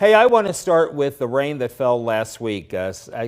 Hey, I want to start with the rain that fell last week.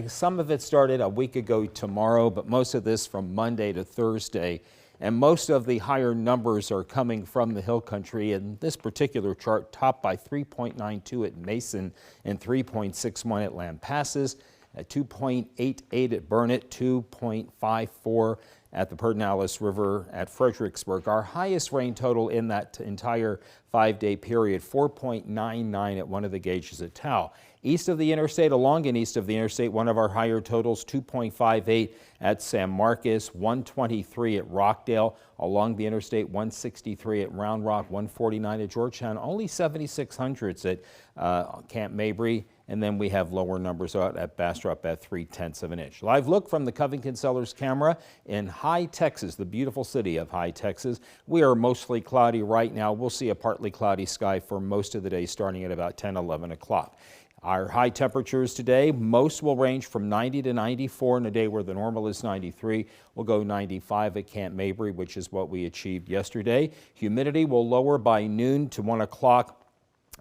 Some of it started a week ago tomorrow, but most of this from Monday to Thursday. And most of the higher numbers are coming from the hill country. And this particular chart topped by 3.92 at Mason and 3.61 at Lampasas, at 2.88 at Burnett, 2.54 at the Pedernales River at Fredericksburg. Our highest rain total in that entire 5-day period, 4.99 at one of the gauges at Tau. East of the interstate, along and east of the interstate, one of our higher totals, 2.58 at San Marcos, 123 at Rockdale, along the interstate, 163 at Round Rock, 149 at Georgetown, only 7,600s at Camp Mabry, and then we have lower numbers out at Bastrop at 0.3 of an inch. Live look from the Covington Cellars camera in High Texas, the beautiful city of High Texas. We are mostly cloudy right now. We'll see a partly cloudy sky for most of the day starting at about 10, 11 o'clock. Our high temperatures today, most will range from 90 to 94 in a day where the normal is 93. We'll go 95 at Camp Mabry, which is what we achieved yesterday. Humidity will lower by noon to 1 o'clock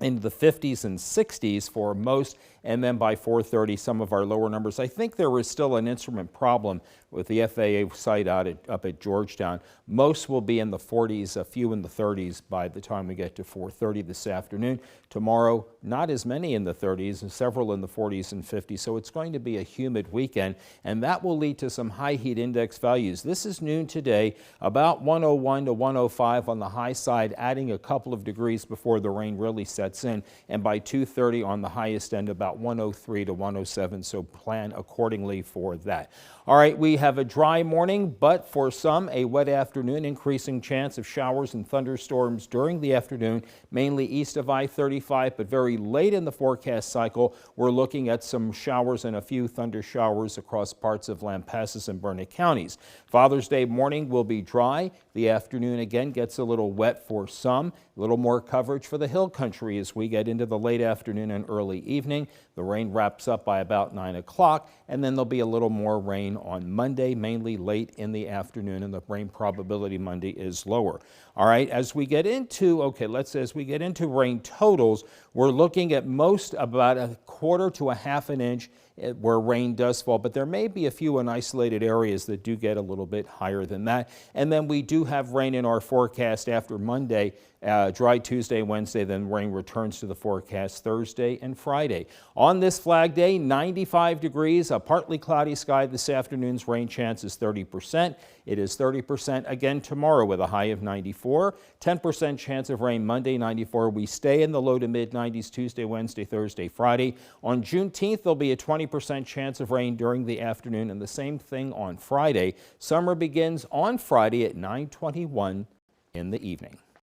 into the 50s and 60s for most, and then by 4:30 some of our lower numbers. I think there is still an instrument problem with the FAA site up at Georgetown. Most will be in the 40s, a few in the 30s by the time we get to 4:30 this afternoon. Tomorrow, not as many in the 30s and several in the 40s and 50s, so it's going to be a humid weekend, and that will lead to some high heat index values. This is noon today, about 101 to 105 on the high side, adding a couple of degrees before the rain really sets in, and by 2:30 on the highest end, about 103 to 107, so plan accordingly for that. All right, we have a dry morning, but for some, a wet afternoon, increasing chance of showers and thunderstorms during the afternoon, mainly east of I-35, but very late in the forecast cycle, we're looking at some showers and a few thunder showers across parts of Lampasas and Burnett counties. Father's Day morning will be dry. The afternoon again gets a little wet for some, a little more coverage for the hill country as we get into the late afternoon and early evening. The rain wraps up by about 9 o'clock, and then there'll be a little more rain on Monday, mainly late in the afternoon, and the rain probability Monday is lower. All right, as we get into, rain totals, we're looking at most about a quarter to a half an inch where rain does fall, but there may be a few in isolated areas that do get a little bit higher than that. And then we do have rain in our forecast after Monday, dry Tuesday, Wednesday, then rain returns to the forecast Thursday and Friday. On this Flag Day, 95 degrees, a partly cloudy sky this afternoon's rain chance is 30%. It is 30% again tomorrow with a high of 94. 10% chance of rain Monday, 94. We stay in the low to mid 90s Tuesday, Wednesday, Thursday, Friday. On Juneteenth, there'll be a 20% chance of rain during the afternoon, and the same thing on Friday. Summer begins on Friday at 9:21 in the evening.